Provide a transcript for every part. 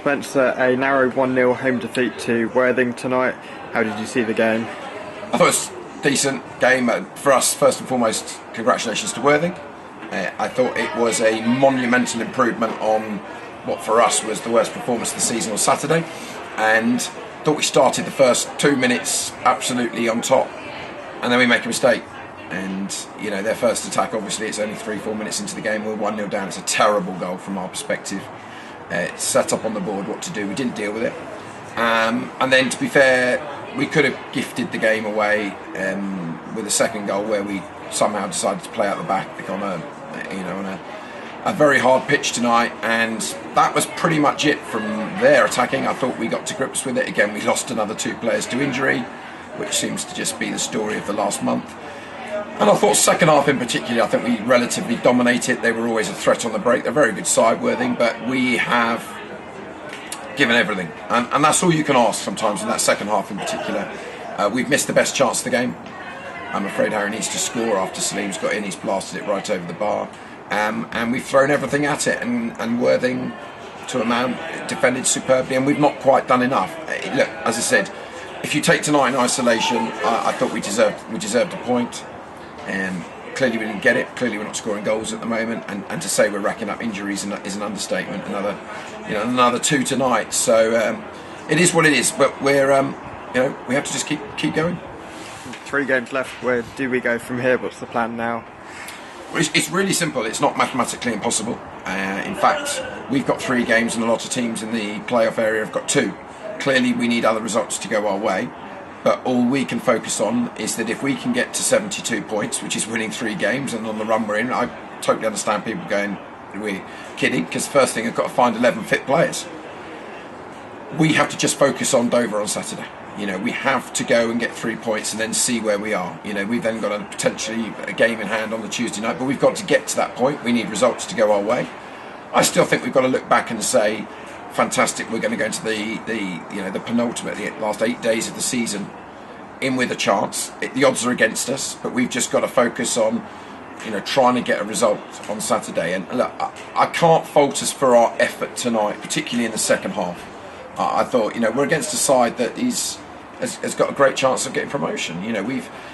Spencer, a narrow 1-0 home defeat to Worthing tonight. How did you see the game? I thought it was a decent game. For us, first and foremost, congratulations to Worthing. I thought it was a monumental improvement on what for us was the worst performance of the season on Saturday, and thought we started the first 2 minutes absolutely on top, and then we make a mistake. And you know, their first attack, obviously it's only 3-4 minutes into the game, we're 1-0 down. It's a terrible goal from our perspective. It's set up on the board what to do, we didn't deal with it, and then to be fair, we could have gifted the game away with a second goal where we somehow decided to play out the back on a very hard pitch tonight, and that was pretty much it from their attacking. I thought we got to grips with it. Again, we lost another 2 players to injury, which seems to just be the story of the last month. And I thought second half in particular, I think we relatively dominated. They were always a threat on the break. They're a very good side, Worthing, but we have given everything. And that's all you can ask sometimes in that second half in particular. We've missed the best chance of the game. I'm afraid Harry needs to score after Salim's got in. He's blasted it right over the bar. And we've thrown everything at it. And Worthing, to a man, defended superbly. And we've not quite done enough. Look, as I said, if you take tonight in isolation, I thought we deserved a point. Clearly we didn't get it. Clearly we're not scoring goals at the moment, and to say we're racking up injuries is an understatement. Another 2 tonight. So it is what it is. But we're we have to just keep going. 3 games left. Where do we go from here? What's the plan now? Well, it's really simple. It's not mathematically impossible. In fact, we've got 3 games, and a lot of teams in the playoff area have got 2. Clearly we need other results to go our way. But all we can focus on is that if we can get to 72 points, which is winning 3 games, and on the run we're in, I totally understand people going, we're kidding, because the first thing I've got to find 11 fit players. We have to just focus on Dover on Saturday. We have to go and get 3 points and then see where we are. We've then got potentially a game in hand on the Tuesday night, but we've got to get to that point. We need results to go our way. I still think we've got to look back and say, fantastic, we're going to go into the penultimate, the last 8 days of the season in with a chance. The odds are against us, but we've just got to focus on trying to get a result on Saturday. And look, I can't fault us for our effort tonight, particularly in the second half. I thought we're against a side that has got a great chance of getting promotion.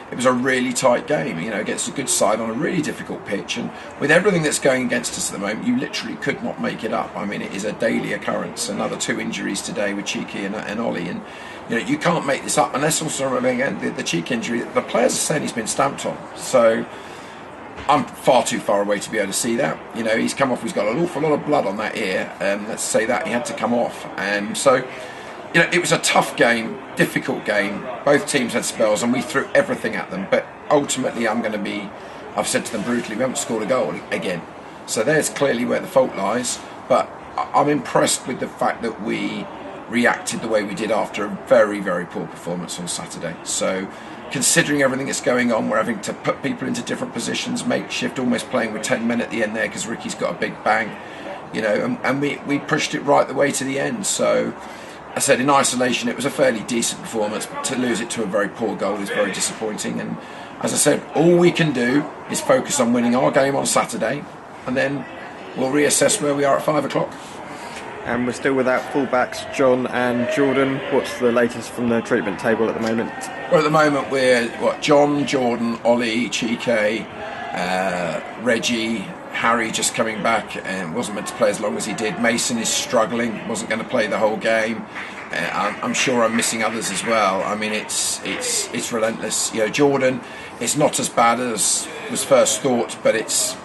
It was a really tight game, against a good side on a really difficult pitch, and with everything that's going against us at the moment, you literally could not make it up. I mean, it is a daily occurrence. Another 2 injuries today with Cheeky and Ollie, and you can't make this up unless also again the Cheeky injury. The players are saying he's been stamped on, so I'm far too far away to be able to see that. He's come off. He's got an awful lot of blood on that ear. Let's say that he had to come off, and so. It was a tough game, difficult game. Both teams had spells and we threw everything at them. But ultimately, I've said to them brutally, we haven't scored a goal again. So there's clearly where the fault lies. But I'm impressed with the fact that we reacted the way we did after a very, very poor performance on Saturday. So considering everything that's going on, we're having to put people into different positions, makeshift, almost playing with 10 men at the end there because Ricky's got a big bang. And we pushed it right the way to the end. So I said in isolation it was a fairly decent performance, but to lose it to a very poor goal is very disappointing. And as I said, all we can do is focus on winning our game on Saturday, and then we'll reassess where we are at 5 o'clock. And we're still without fullbacks, John and Jordan. What's the latest from the treatment table at the moment? Well, at the moment we're John, Jordan, Ollie, Chike, Reggie, Harry just coming back and wasn't meant to play as long as he did. Mason is struggling, wasn't going to play the whole game. I'm sure I'm missing others as well. I mean, it's relentless. Jordan, it's not as bad as was first thought, but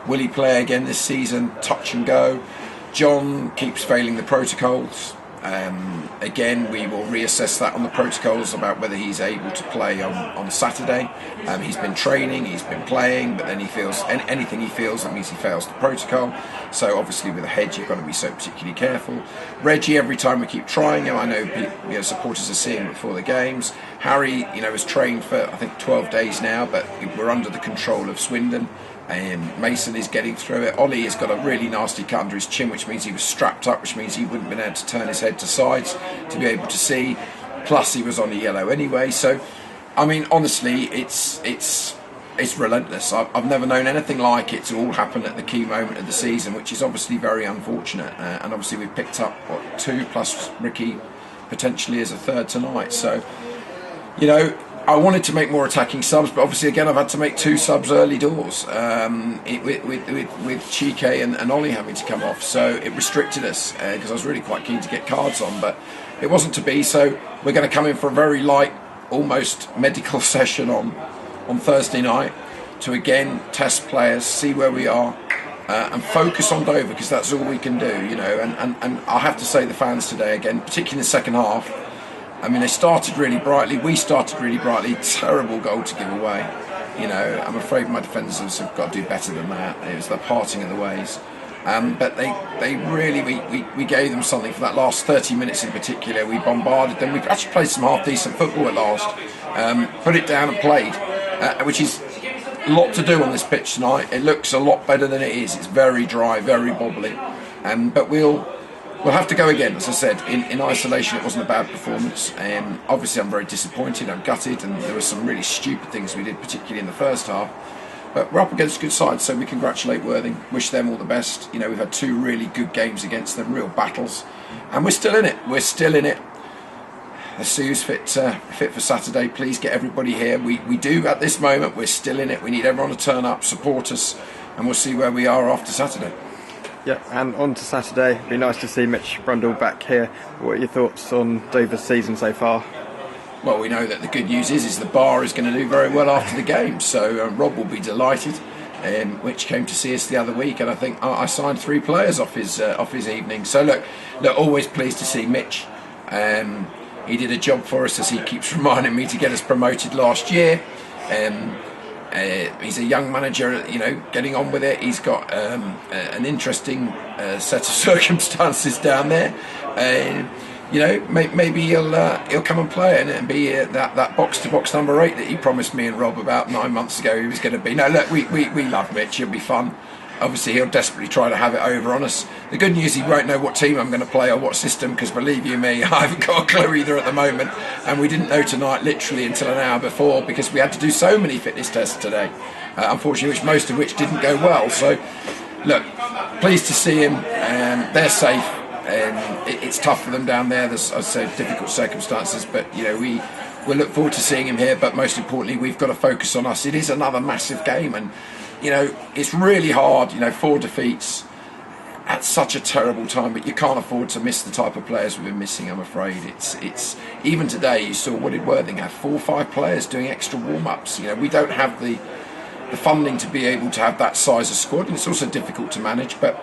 will he play again this season? Touch and go. John keeps failing the protocols. Again, we will reassess that on the protocols about whether he's able to play on Saturday. He's been training, he's been playing, but then he feels anything he feels, that means he fails the protocol. So obviously with a head, you've got to be so particularly careful. Reggie, every time we keep trying him, I know supporters are seeing him before the games. Harry, has trained for I think 12 days now, but we're under the control of Swindon. Mason is getting through it. Ollie has got a really nasty cut under his chin, which means he was strapped up, which means he wouldn't have been able to turn his head to sides to be able to see. Plus he was on a yellow anyway. So, I mean, honestly, it's it's relentless. I've never known anything like it to all happen at the key moment of the season, which is obviously very unfortunate. And obviously we've picked up, what, 2 plus Ricky potentially as a third tonight. So, you know, I wanted to make more attacking subs, but obviously again I've had to make 2 subs early doors with Chike and Ollie having to come off, so it restricted us because I was really quite keen to get cards on, but it wasn't to be. So we're going to come in for a very light, almost medical session on Thursday night to again test players, see where we are, and focus on Dover, because that's all we can do, you know. And I have to say the fans today again, particularly in the second half, I mean, they started really brightly. We started really brightly. Terrible goal to give away. You know, I'm afraid my defenders have got to do better than that. It was the parting of the ways. But they really, we gave them something for that last 30 minutes in particular. We bombarded them. We've actually played some half-decent football at last. Put it down and played, which is a lot to do on this pitch tonight. It looks a lot better than it is. It's very dry, very bobbly. But we'll have to go again. As I said, in isolation it wasn't a bad performance. Obviously I'm very disappointed, I'm gutted, and there were some really stupid things we did, particularly in the first half. But we're up against good sides, so we congratulate Worthing, wish them all the best. You know, we've had 2 really good games against them, real battles, and we're still in it. We're still in it. Let's see who's fit for Saturday. Please get everybody here. We do at this moment. We're still in it. We need everyone to turn up, support us, and we'll see where we are after Saturday. Yeah, and on to Saturday. It'd be nice to see Mitch Brundle back here. What are your thoughts on Dover's season so far? Well, we know that the good news is the bar is going to do very well after the game, so Rob will be delighted. Which came to see us the other week, and I think I signed 3 players off his evening. So look, always pleased to see Mitch. He did a job for us, as he keeps reminding me, to get us promoted last year. He's a young manager, you know, getting on with it. He's got an interesting set of circumstances down there. You know, maybe he'll come and play and be that box-to-box number 8 that he promised me and Rob about 9 months ago he was going to be. No, look, we love Mitch. He'll be fun. Obviously, he'll desperately try to have it over on us. The good news, he won't know what team I'm going to play or what system, because believe you me, I haven't got a clue either at the moment. And we didn't know tonight literally until an hour before, because we had to do so many fitness tests today, unfortunately, most of which didn't go well. So, look, pleased to see him. They're safe. It's tough for them down there. There's, I'd say, difficult circumstances, but you know, we'll look forward to seeing him here. But most importantly, we've got to focus on us. It is another massive game, and you know, it's really hard. You know, 4 defeats at such a terrible time, but you can't afford to miss the type of players we've been missing. I'm afraid it's even today. You saw, what did Worthing have? 4 or 5 players doing extra warm-ups. You know, we don't have the funding to be able to have that size of squad, and it's also difficult to manage. But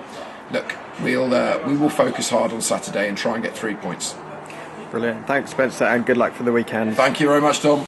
look, we will focus hard on Saturday and try and get 3 points. Brilliant. Thanks, Spencer, and good luck for the weekend. Thank you very much, Tom.